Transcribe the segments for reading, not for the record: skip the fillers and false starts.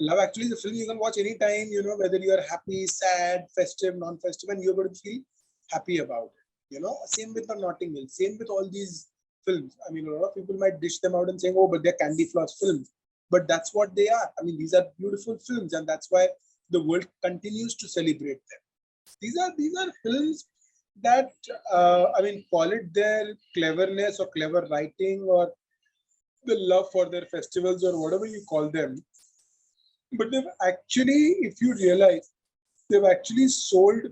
Love Actually is a film you can watch anytime, whether you are happy, sad, festive, non-festive, and you're going to feel happy about it. Same with the Notting Hill, same with all these films. I mean, a lot of people might dish them out and saying, oh, but they're candy floss films. But that's what they are. I mean, these are beautiful films, and that's why the world continues to celebrate them. These are films that I mean, call it their cleverness or clever writing or the love for their festivals or whatever you call them. But they've actually, if you realize, they've actually sold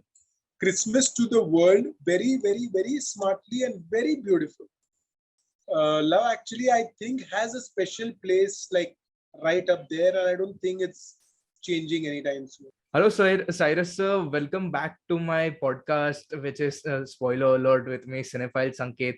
Christmas to the world very, very, very smartly and very beautiful. Love Actually, I think, has a special place like right up there, and I don't think it's changing anytime soon. Hello, Cyrus sir. Welcome back to my podcast, which is spoiler alert with me, Cinephile Sanket.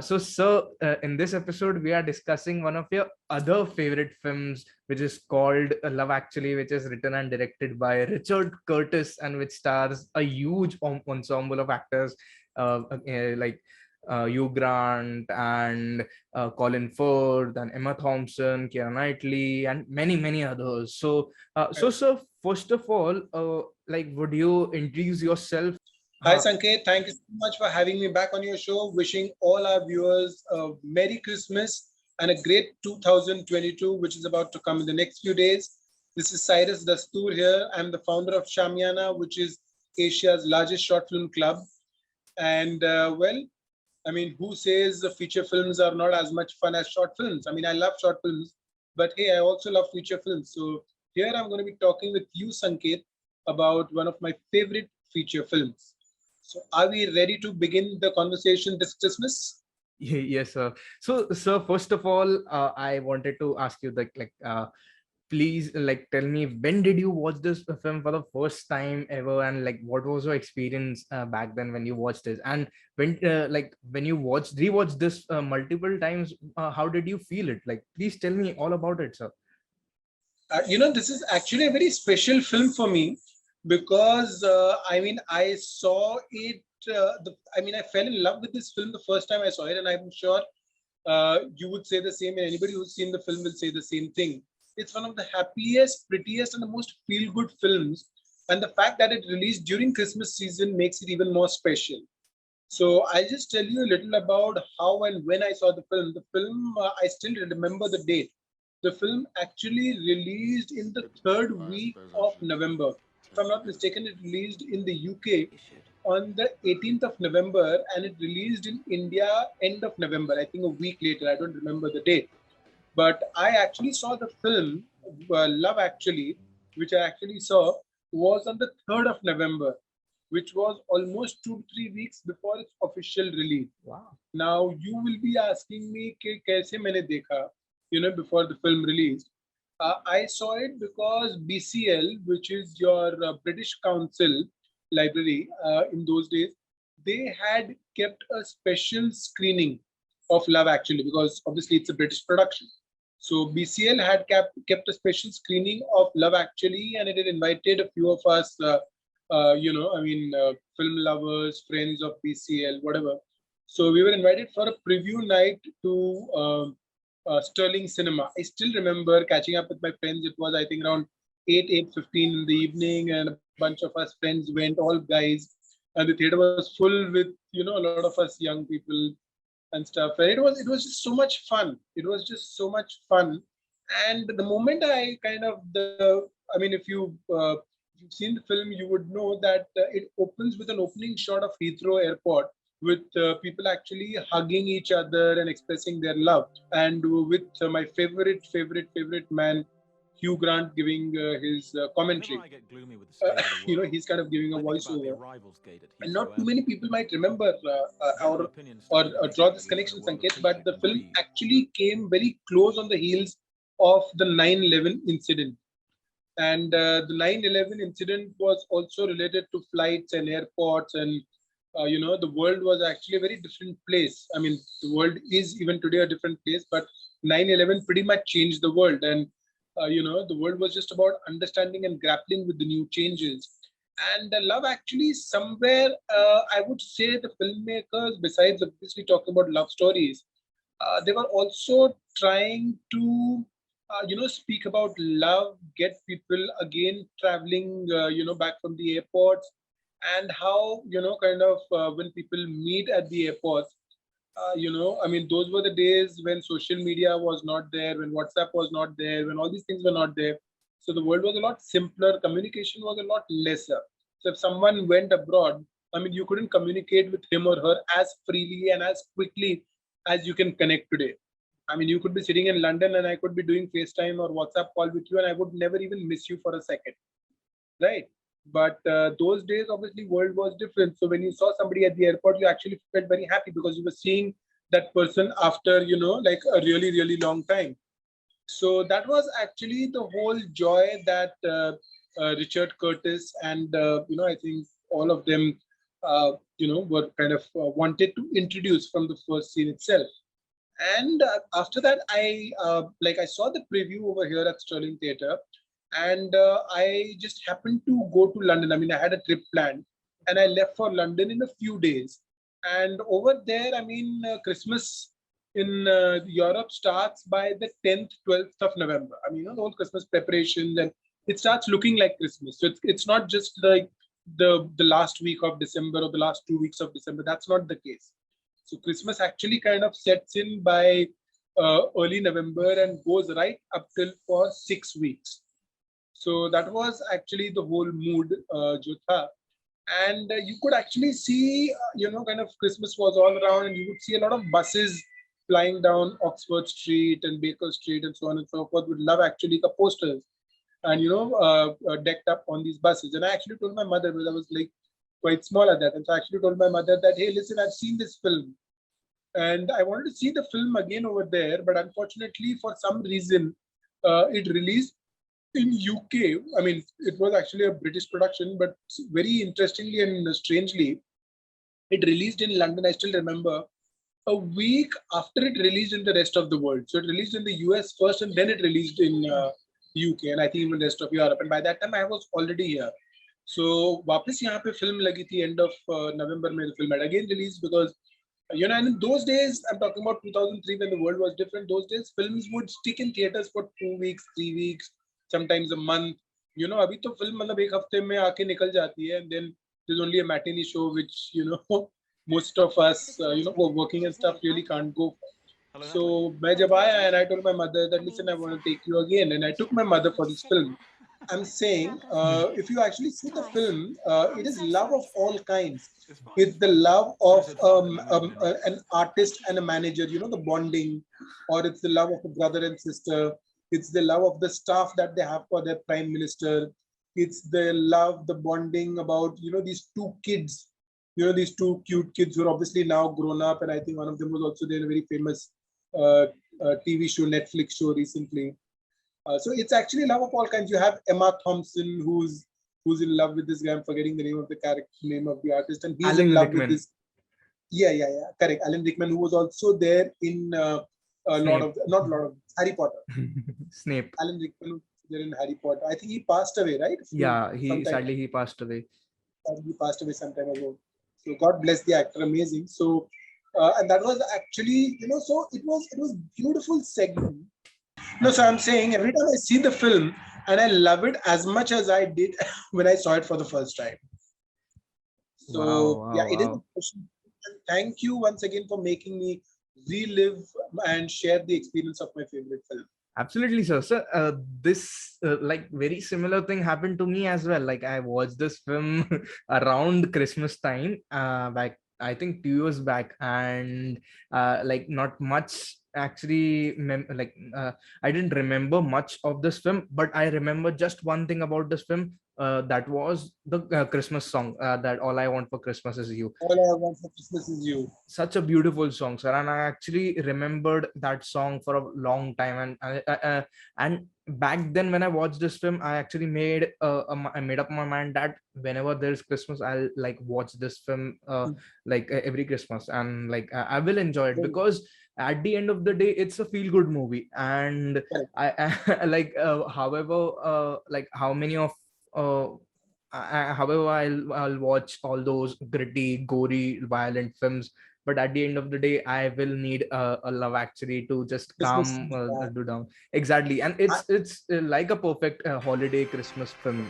Sir, in this episode, we are discussing one of your other favorite films, which is called Love Actually, which is written and directed by Richard Curtis and which stars a huge ensemble of actors like Hugh Grant and Colin Firth and Emma Thompson, Keira Knightley, and many, many others. So, sir, first of all, would you introduce yourself? Hi, Sanket. Thank you so much for having me back on your show. Wishing all our viewers a Merry Christmas and a great 2022, which is about to come in the next few days. This is Cyrus Dastur here. I'm the founder of Shamiana, which is Asia's largest short film club. And I mean, who says the feature films are not as much fun as short films? I mean, I love short films, but hey, I also love feature films. So here I'm going to be talking with you, Sanket, about one of my favorite feature films. So are we ready to begin the conversation this Christmas? Yes, sir. So, sir, first of all, I wanted to ask you please, tell me, when did you watch this film for the first time ever, and what was your experience back then when you watched this, and when you rewatched this multiple times, how did you feel it? Please tell me all about it, sir. This is actually a very special film for me because I mean, I saw it. I mean, I fell in love with this film the first time I saw it, and I'm sure you would say the same, and anybody who's seen the film will say the same thing. It's one of the happiest, prettiest, and the most feel-good films, and the fact that it released during Christmas season makes it even more special. So I'll just tell you a little about how and when I saw the film. The film, I still remember the date. The film actually released in the third week of November. If I'm not mistaken, it released in the UK on the 18th of November and it released in India end of November. I think a week later. I don't remember the date. But I actually saw the film, Love Actually, which I actually saw, was on the 3rd of November, which was almost 2 to 3 weeks before its official release. Wow. Now, you will be asking me कि कैसे मैंने देखा, before the film released. I saw it because BCL, which is your British Council library in those days, they had kept a special screening of Love Actually because obviously it's a British production. So BCL had kept a special screening of Love Actually, and it had invited a few of us, film lovers, friends of BCL, whatever. So we were invited for a preview night to Sterling Cinema. I still remember catching up with my friends. It was, I think, around 8:15 in the evening, and a bunch of us friends went, all guys, and the theater was full with a lot of us young people and stuff. And it was just so much fun. It was just so much fun. And the moment I kind of I mean, if you've seen the film, you would know that it opens with an opening shot of Heathrow Airport with people actually hugging each other and expressing their love, and with my favorite man, Hugh Grant, giving his commentary. He's kind of giving a voiceover, and not too many people might remember or draw this connection, Sanket, but the film actually came very close on the heels of the 9/11 incident. And the 9/11 incident was also related to flights and airports, and the world was actually a very different place. I mean, the world is even today a different place, but 9/11 pretty much changed the world, and the world was just about understanding and grappling with the new changes. And Love Actually, somewhere, I would say the filmmakers, besides obviously talking about love stories, they were also trying to speak about love, get people again traveling, back from the airports, and how, kind of when people meet at the airports, I mean, those were the days when social media was not there, when WhatsApp was not there, when all these things were not there. So the world was a lot simpler, communication was a lot lesser. So if someone went abroad, I mean, you couldn't communicate with him or her as freely and as quickly as you can connect today. I mean, you could be sitting in London and I could be doing FaceTime or WhatsApp call with you, and I would never even miss you for a second, right? But those days, obviously, world was different. So when you saw somebody at the airport, you actually felt very happy because you were seeing that person after, like a really, really long time. So that was actually the whole joy that Richard Curtis and, I think all of them, were kind of wanted to introduce from the first scene itself. And after that, I saw the preview over here at Sterling Theatre, and I just happened to go to London. I mean, I had a trip planned, and I left for London in a few days. And over there, I mean, Christmas in Europe starts by the 10th, 12th of November. I mean, the whole Christmas preparations, and it starts looking like Christmas. So it's not just like the last week of December or the last 2 weeks of December. That's not the case. So Christmas actually kind of sets in by early November and goes right up till for 6 weeks. So that was actually the whole mood, Jotha. And you could actually see, kind of Christmas was all around, and you would see a lot of buses flying down Oxford Street and Baker Street and so on and so forth with love actually the posters and, decked up on these buses. And I actually told my mother, because I was like quite small at that. And so I actually told my mother that, hey, listen, I've seen this film and I wanted to see the film again over there. But unfortunately, for some reason, it released in UK. I mean, it was actually a British production, but very interestingly and strangely, it released in London. I still remember a week after it released in the rest of the world. So it released in the US first, and then it released in UK, and I think even the rest of Europe. And by that time, I was already here. So वापस यहाँ पे film लगी थी end of November में the film had again released because and in those days I'm talking about 2003 when the world was different. Those days films would stick in theaters for 2 weeks, 3 weeks, sometimes a month. अभी तो film मतलब एक हफ्ते में आके निकल जाती है and then there's only a matinee show which most of us who are working and stuff really can't go for. So मैं जब आया and I told my mother that listen I want to take you again and I took my mother for this film. I'm saying, if you actually see the film, it is love of all kinds. It's the love of an artist and a manager, the bonding, or it's the love of a brother and sister. It's the love of the staff that they have for their prime minister. It's the love, the bonding about, these two kids, these two cute kids who are obviously now grown up. And I think one of them was also there in a very famous TV show, Netflix show recently. So it's actually love of all kinds. You have Emma Thompson, who's in love with this guy. I'm forgetting the name of the character, name of the artist, and he's in love Rickman. with this. Yeah, correct. Alan Rickman, who was also there in Harry Potter. Snape. Alan Rickman was there in Harry Potter. I think he passed away, right? Yeah, sadly he passed away. He passed away some time ago. So God bless the actor, amazing. So and that was actually, so it was beautiful segment. No, so I'm saying every time I see the film and I love it as much as I did when I saw it for the first time. So it is. Thank you once again for making me relive and share the experience of my favorite film. Absolutely, sir. So this very similar thing happened to me as well. Like I watched this film around Christmas time, back I think 2 years back, and not much actually I didn't remember much of this film, but I remember just one thing about this film. That was the Christmas song, that All I Want for Christmas Is You. All I Want for Christmas Is You. Such a beautiful song, sir, and I actually remembered that song for a long time. And back then when I watched this film, I actually made I made up my mind that whenever there's Christmas, I'll watch this film every Christmas, and I will enjoy it, because at the end of the day it's a feel good movie. And I however how many of however I'll watch all those gritty, gory, violent films, but at the end of the day, I will need a Love Actually to just Christmas. calm Yeah. do down. Exactly, and it's like a perfect holiday Christmas film.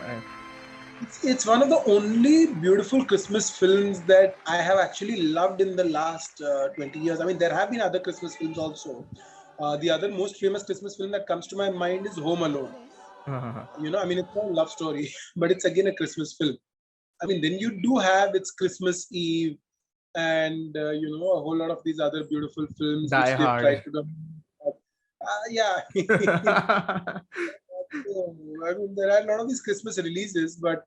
It's one of the only beautiful Christmas films that I have actually loved in the last 20 years. I mean, there have been other Christmas films also. The other most famous Christmas film that comes to my mind is Home Alone. I mean, it's not a love story, but it's again a Christmas film. I mean, then you do have it's Christmas Eve and, a whole lot of these other beautiful films Die which they've tried Hard. to do. Yeah. I mean, there are a lot of these Christmas releases, but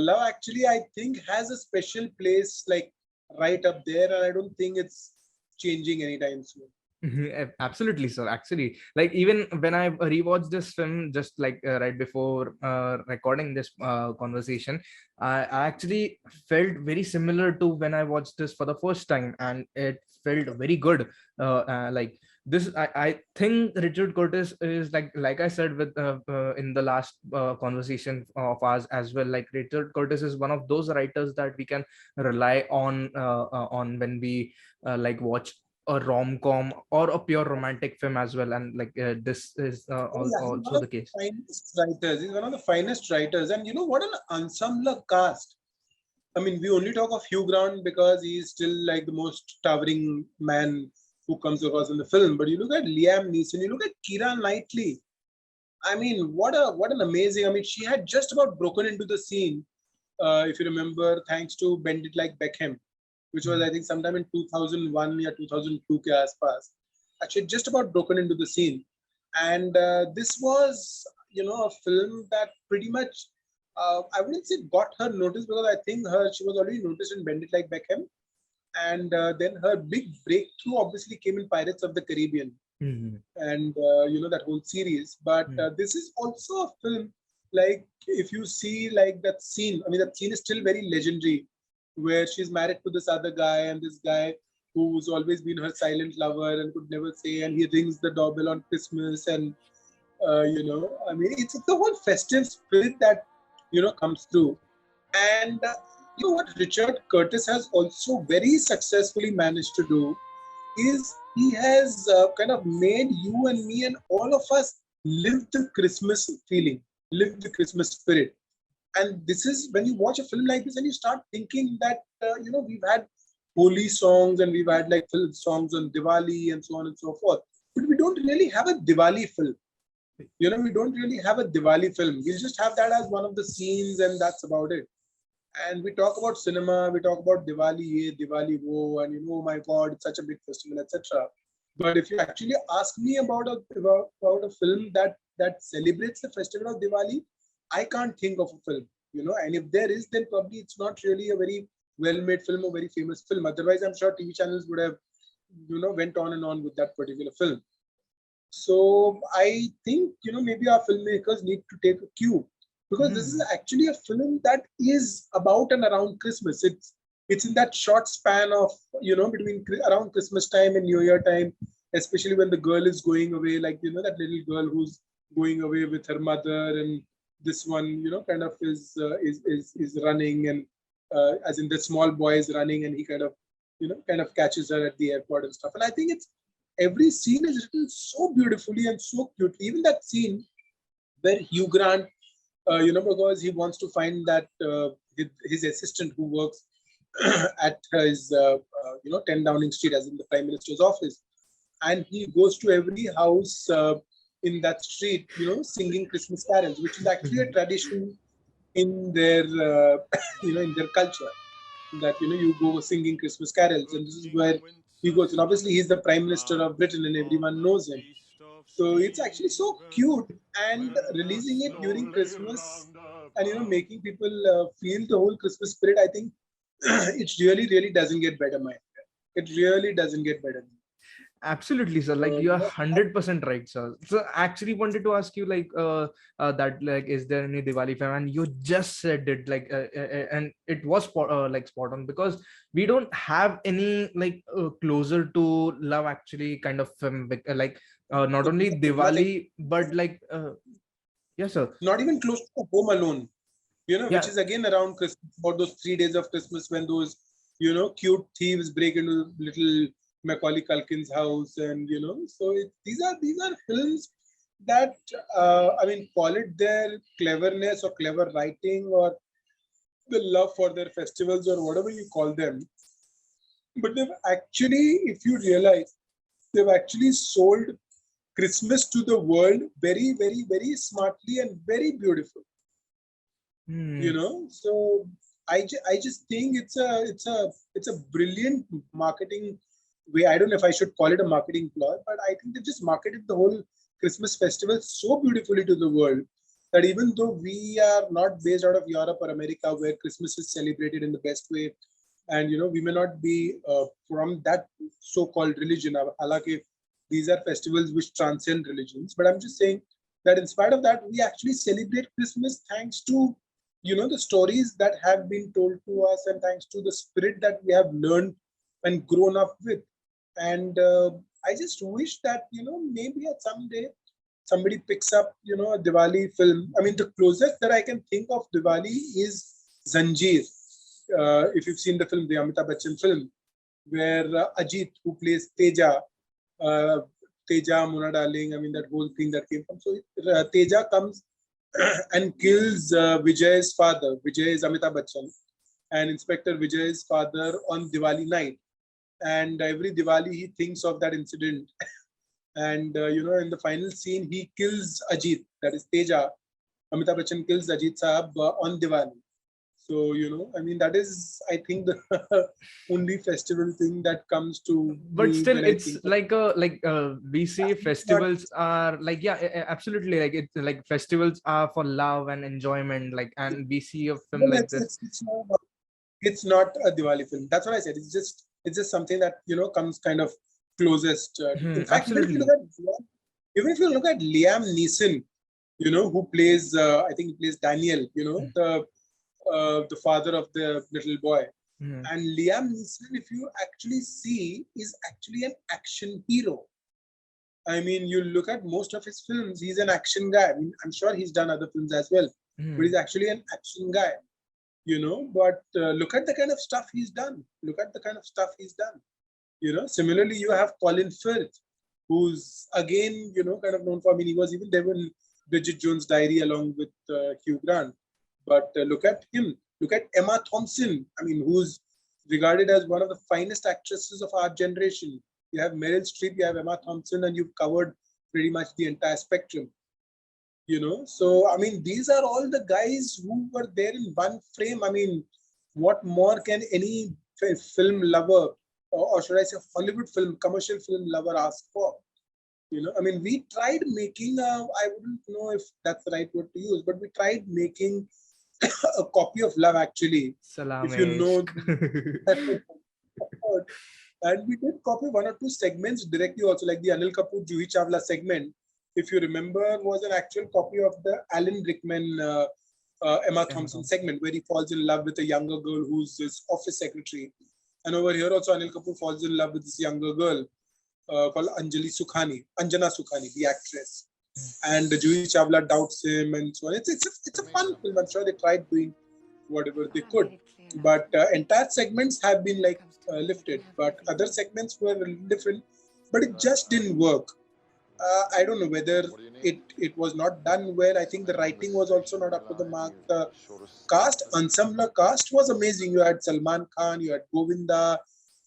Love Actually, I think, has a special place like right up there, and I don't think it's changing anytime soon. Absolutely, sir. Actually, like even when I rewatched this film just like right before recording this conversation, I actually felt very similar to when I watched this for the first time, and it felt very good. Like this, I think Richard Curtis is like I said with in the last conversation of ours as well. Like Richard Curtis is one of those writers that we can rely on when we like watch a rom-com or a pure romantic film as well, and like this is Yeah, he's one also of the case. the finest writers. He's one of the finest writers, and you know what an ensemble cast. I mean, we only talk of Hugh Grant because he's still like the most towering man who comes across in the film. But you look at Liam Neeson, you look at Keira Knightley. I mean, what an amazing. I mean, she had just about broken into the scene, if you remember, thanks to Bend It Like Beckham, which was I think sometime in 2001 or 2002 ke aaspas. She had just about broken into the scene, and this was a film that pretty much I wouldn't say got her notice because I think she was already noticed in Bend It Like Beckham, and then her big breakthrough obviously came in Pirates of the Caribbean Mm-hmm. and that whole series. But this is also a film like if you see like that scene. I mean, that scene is still very legendary, where she's married to this other guy, and this guy who's always been her silent lover and could never say, and he rings the doorbell on Christmas, and I mean, it's the whole festive spirit that comes through, and what Richard Curtis has also very successfully managed to do is he has kind of made you and me and all of us live the Christmas feeling, live the Christmas spirit. And this is when you watch a film like this and you start thinking that, we've had holy songs and we've had like film songs on Diwali and so on and so forth. But we don't really have a Diwali film. We don't really have a Diwali film. We just have that as one of the scenes and that's about it. And we talk about cinema, we talk about Diwali, Diwali wo, and oh my God, it's such a big festival, etc. But if you actually ask me about a film that celebrates the festival of Diwali, I can't think of a film, And if there is, then probably it's not really a very well-made film or very famous film. Otherwise, I'm sure TV channels would have, went on and on with that particular film. So I think maybe our filmmakers need to take a cue because this is actually a film that is about and around Christmas. It's in that short span of between around Christmas time and New Year time, especially when the girl is going away, like that little girl who's going away with her mother, and this one kind of is running, and as in the small boy is running, and he kind of catches her at the airport and stuff. And I think every scene is written so beautifully and so cutely. Even that scene where Hugh Grant, because he wants to find that his assistant who works at his, 10 Downing Street, as in the Prime Minister's office, and he goes to every house in that street, singing Christmas carols, which is actually a tradition in their, in their culture. That you go singing Christmas carols, and this is where he goes. And obviously, he's the Prime Minister of Britain, and everyone knows him. So it's actually so cute, and releasing it during Christmas, and making people feel the whole Christmas spirit. I think it really, really doesn't get better, my friend. It really doesn't get better. Absolutely, sir. Like you are 100% right, sir. So I actually wanted to ask you, like, that, like, is there any Diwali film? And you just said it, like, and it was like spot on because we don't have any like closer to Love Actually kind of film, like, not only Diwali but like, yes, sir. Not even close to Home Alone, Yeah. which is again around Christmas, about those 3 days of Christmas when those cute thieves break into little Macaulay Culkin's house, and so these are films that call it their cleverness or clever writing or the love for their festivals or whatever you call them. But they've actually, if you realize, they've actually sold Christmas to the world very, very, very smartly and very beautiful. So I just think it's a brilliant marketing way. I don't know if I should call it a marketing ploy, but I think they just marketed the whole Christmas festival so beautifully to the world that even though we are not based out of Europe or America, where Christmas is celebrated in the best way, and we may not be from that so-called religion. Halaki, these are festivals which transcend religions, but I'm just saying that in spite of that, we actually celebrate Christmas thanks to the stories that have been told to us, and thanks to the spirit that we have learned and grown up with. And I just wish that maybe at some day somebody picks up a Diwali film. I mean, the closest that I can think of Diwali is Zanjeer. If you've seen the film, the Amitabh Bachchan film, where Ajit, who plays Teja, Mona Darling, I mean, that whole thing that came from. So Teja comes and kills Vijay's father. Vijay is Amitabh Bachchan, and Inspector Vijay's father on Diwali night. And every Diwali, he thinks of that incident. And, in the final scene, he kills Ajit, that is Teja. Amitabh Bachchan kills Ajit Saab on Diwali. So, that is, I think, the only festival thing that comes to but me still when it's we say festivals are absolutely, like it, like festivals are for love and enjoyment, like, and we see a film like this. It's not a Diwali film. That's what I said. It's just something that comes kind of closest. In fact, Absolutely. even if you look at Liam Neeson, who plays I think he plays Daniel, the father of the little boy. And Liam Neeson, if you actually see, is actually an action hero. I mean, you look at most of his films, he's an action guy. I mean, I'm sure he's done other films as well, but he's actually an action guy. But look at the kind of stuff he's done. Similarly, you have Colin Firth, who's again, kind of known for, I mean, he was even there in Bridget Jones' Diary along with Hugh Grant. But look at him. Look at Emma Thompson. I mean, who's regarded as one of the finest actresses of our generation. You have Meryl Streep, you have Emma Thompson, and you've covered pretty much the entire spectrum. So I mean, these are all the guys who were there in one frame. I mean, what more can any film lover, or should I say Hollywood film, commercial film lover ask for? I mean, we tried making I wouldn't know if that's the right word to use, but we tried making a copy of Love Actually. Salame. If you know. And we did copy one or two segments directly also, like the Anil Kapoor Juhi Chawla segment, if you remember, was an actual copy of the Alan Rickman Emma Thompson segment, where he falls in love with a younger girl who's his office secretary. And over here also Anil Kapoor falls in love with this younger girl called Anjana Sukhani, the actress. And Juhi Chawla doubts him and so on. It's a fun film. I'm sure they tried doing whatever they could. But entire segments have been lifted, but other segments were different, but it just didn't work. I don't know whether it was not done well. I think the writing was also not up to the mark. The ensemble cast was amazing. You had Salman Khan, you had Govinda,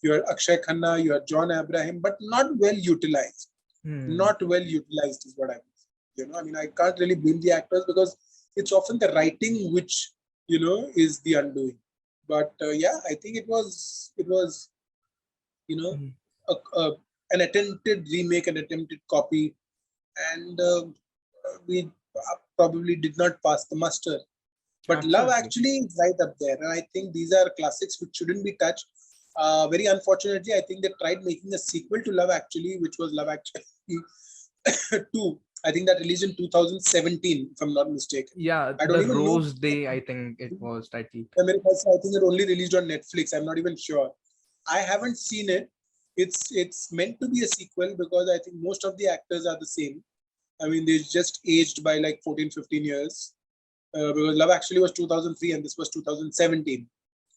you had Akshay Khanna, you had John Abraham, but not well utilized. Not well utilized is what I mean. I mean, I can't really blame the actors, because it's often the writing which is the undoing. But I think it was an attempted remake, an attempted copy, and we probably did not pass the muster. But Absolutely. Love Actually is right up there, and I think these are classics which shouldn't be touched. Very unfortunately, I think they tried making a sequel to Love Actually, which was Love Actually 2. I think that released in 2017, if I'm not mistaken. Yeah, the Rose Day, I think it was titled. I think it only released on Netflix. I'm not even sure. I haven't seen it. It's meant to be a sequel, because I think most of the actors are the same. I mean, they just aged by 14, 15 years. Because Love Actually was 2003 and this was 2017.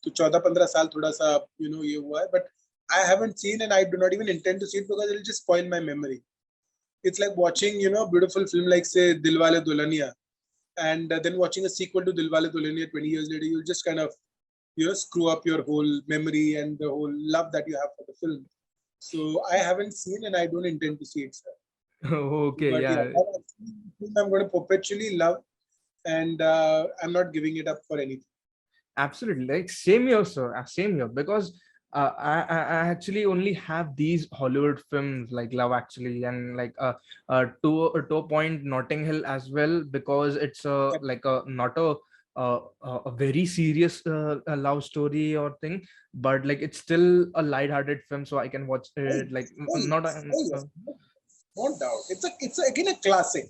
तो 14-15 साल थोड़ा सा ये हुआ है, but I haven't seen and I do not even intend to see it because it'll just spoil my memory. It's like watching a beautiful film like say Dilwale Dulhaniya, and then watching a sequel to Dilwale Dulhaniya 20 years later, you'll just kind of screw up your whole memory and the whole love that you have for the film. So I haven't seen and I don't intend to see it, sir. Okay, But yeah. I'm going to perpetually love, and I'm not giving it up for anything. Absolutely, like same here, sir. Same here, because I actually only have these Hollywood films like Love Actually and like to a point Notting Hill as well, because it's like a not a very serious love story or thing, but like it's still a light-hearted film, so I can watch it like not Yes. No doubt. It's again a classic.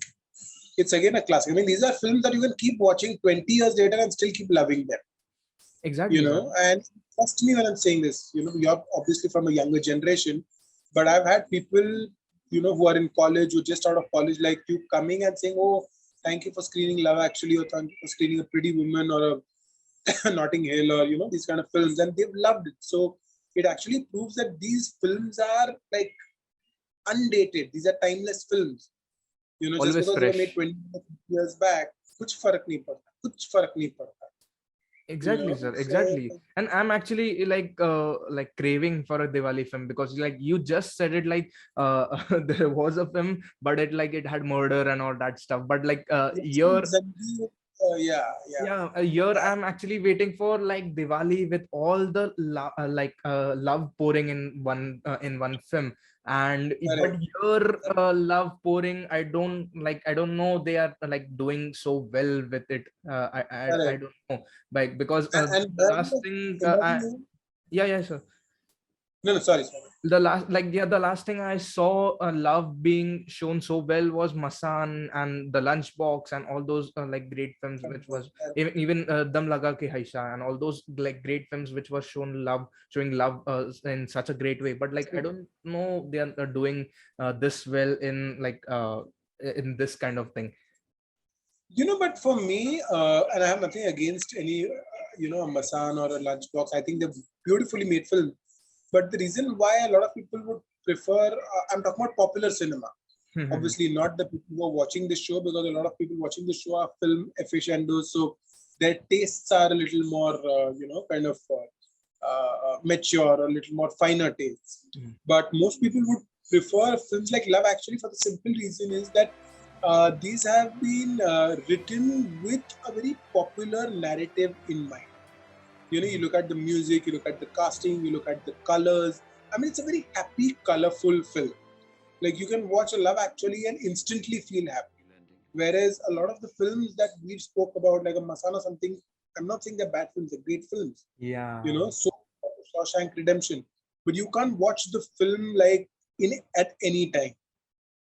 It's again a classic. I mean, these are films that you can keep watching 20 years later and still keep loving them. exactly, sir. And trust me when I'm saying this, you're obviously from a younger generation, but I've had people, who are in college, who just out of college like you, coming and saying, oh, thank you for screening Love Actually, or thank you for screening A Pretty Woman or a Notting Hill, or, these kind of films, and they've loved it. So it actually proves that these films are like undated. These are timeless films. Just Always because they were made fresh. 20 years back, कुछ फर्क नहीं पड़ता, कुछ फर्क नहीं पड़ता. Exactly, sir. So Exactly. And I'm actually like craving for a Diwali film, because like you just said it, like there was a film, but it had murder and all that stuff. But like here, yeah. a year I'm actually waiting for like Diwali with all the love pouring in one film. And but Correct. your love pouring, I don't know, they are like doing so well with it. I Correct. don't know, like, because And the last thing yeah, sir. no, sorry. The last thing I saw love being shown so well was Masan and the Lunchbox and all those like great films, which was even Dam Laga Ke Haisha and all those like great films which was showing love in such a great way. But like I don't know, they are doing this well in this kind of thing. But for me, and I have nothing against any, a Masan or a Lunchbox. I think they're beautifully made films. But the reason why a lot of people would prefer, I'm talking about popular cinema. Obviously, not the people who are watching this show, because a lot of people watching the show are film aficionados. So their tastes are a little more, kind of mature, or a little more finer tastes. But most people would prefer films like Love Actually, for the simple reason is that these have been written with a very popular narrative in mind. You look at the music, you look at the casting, you look at the colors. I mean, it's a very happy, colorful film. Like, you can watch a Love Actually and instantly feel happy. Whereas a lot of the films that we've spoke about, like a Masana something, I'm not saying they're bad films, they're great films. Yeah. So Shawshank Redemption. But you can't watch the film like at any time.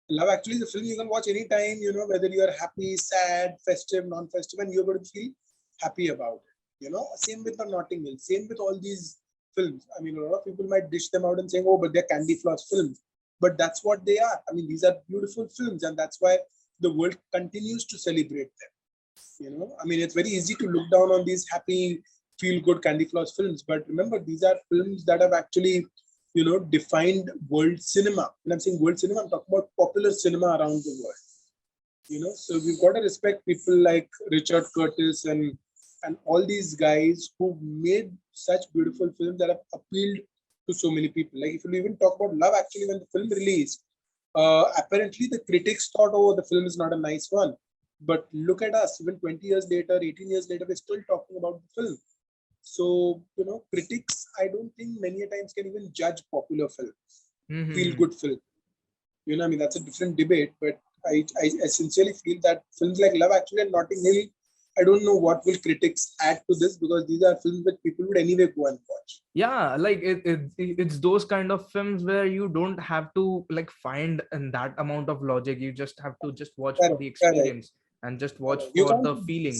Love Actually is a film you can watch anytime, whether you are happy, sad, festive, non-festive, and you're going to feel happy about it. Same with the Notting Hill, same with all these films. I mean, a lot of people might dish them out and saying, oh, but they're candy floss films. But that's what they are. I mean, these are beautiful films, and that's why the world continues to celebrate them. I mean, it's very easy to look down on these happy, feel-good candy floss films. But remember, these are films that have actually defined world cinema. When I'm saying world cinema, I'm talking about popular cinema around the world. So we've got to respect people like Richard Curtis and all these guys who made such beautiful films that have appealed to so many people. Like, if you even talk about Love Actually, when the film released, apparently the critics thought, oh, the film is not a nice one. But look at us, even 20 years later, 18 years later, we're still talking about the film. So, critics, I don't think many a times can even judge popular films, feel good film. I mean, that's a different debate, but I sincerely feel that films like Love Actually and Notting Hill, I don't know what will critics add to this, because these are films that people would anyway go and watch. Yeah, like it's those kind of films where you don't have to like find in that amount of logic. You just have to just watch for the experience and just watch for the feeling.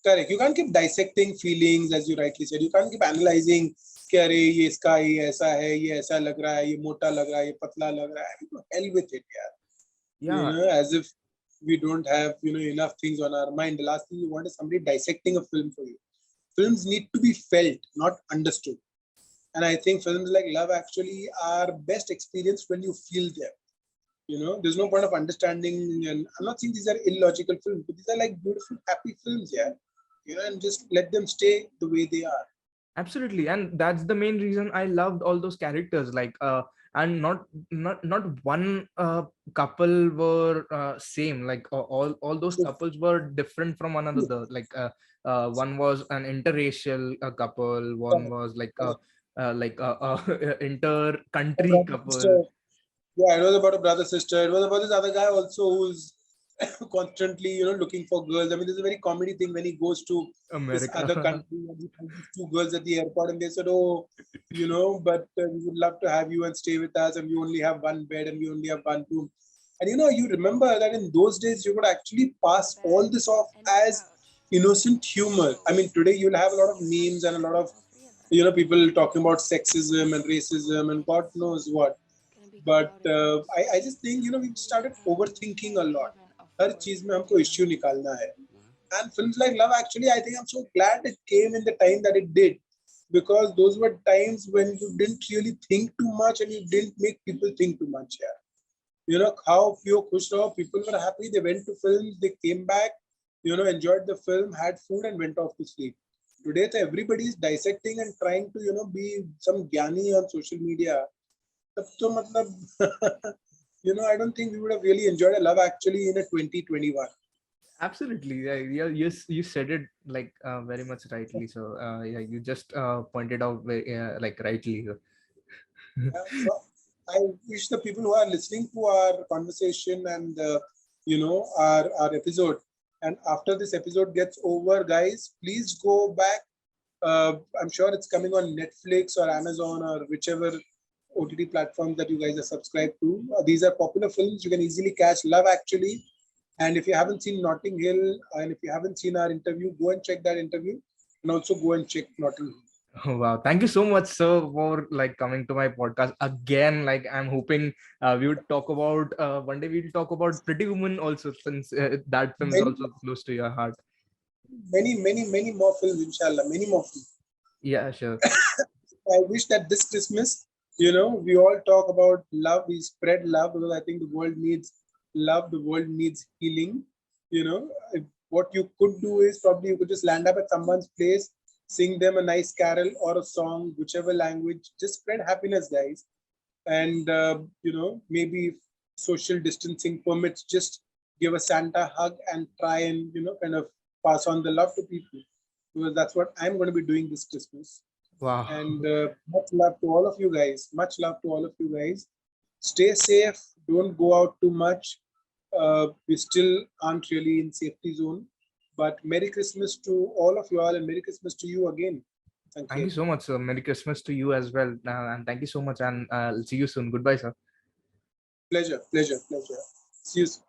Correct. You can't keep dissecting feelings, as you rightly said. You can't keep analyzing कि अरे ये इसका ये ऐसा है, ये ऐसा लग रहा है, ये मोटा लग रहा है, ये पतला लग रहा है. Hell with it, यार. Yeah. As if we don't have enough things on our mind. The last thing you want is somebody dissecting a film for you. films need to be felt, not understood. And I think films like Love Actually are best experience when you feel them. There's no point of understanding, and I'm not saying these are illogical films, but these are like beautiful, happy films, yeah. And just let them stay the way they are. Absolutely, and that's the main reason I loved all those characters. And not one couple were same. Like all those So, couples were different from one another. One was an interracial couple. One was a inter-country brother, couple. sister. Yeah, it was about a brother sister. It was about this other guy also who's constantly, looking for girls. I mean, there's a very comedy thing when he goes to this other America. country and he finds these two girls at the airport and they said, "Oh, but we would love to have you and stay with us, and we only have one bed and we only have one room." And you remember that in those days you could actually pass all this off as innocent humor. I mean, today you'll have a lot of memes and a lot of people talking about sexism and racism and God knows what. But I just think we started overthinking a lot. हर चीज में हमको issue निकालना है. And films like Love Actually, I think I'm so glad it came in the time that it did, because those were times when you didn't really think too much and you didn't make people think too much. Yeah. How pure khush raho, people were happy. They went to films, they came back, enjoyed the film, had food, and went off to sleep. Today, everybody is dissecting and trying to, be some gyani on social media. So, I don't think we would have really enjoyed a Love Actually in a 2021. Absolutely, yeah. You said it like very much rightly. So yeah, you just pointed out like rightly. Yeah, so I wish the people who are listening to our conversation and our episode, and after this episode gets over, guys, please go back. I'm sure it's coming on Netflix or Amazon or whichever OTT platforms that you guys are subscribed to. These are popular films. You can easily catch Love Actually. And if you haven't seen Notting Hill and if you haven't seen our interview, go and check that interview, and also go and check Notting Hill. Oh, wow. Thank you so much, sir, for like coming to my podcast again. Like I'm hoping we would talk about one day we'll talk about Pretty Woman also, since that film is Many, also close to your heart. many more films, inshallah. Many more films. Yeah, sure. I wish that this Christmas, we all talk about love. We spread love, because I think the world needs love. The world needs healing. What you could do is probably you could just land up at someone's place, sing them a nice carol or a song, whichever language. Just spread happiness, guys. And maybe if social distancing permits, just give a Santa hug and try and kind of pass on the love to people, because that's what I'm going to be doing this Christmas. Wow. And much love to all of you guys. Much love to all of you guys. Stay safe. Don't go out too much. We still aren't really in safety zone. But Merry Christmas to all of you all, and Merry Christmas to you again. Thank you so much, sir. Merry Christmas to you as well. And thank you so much. And I'll see you soon. Goodbye, sir. Pleasure. See you soon.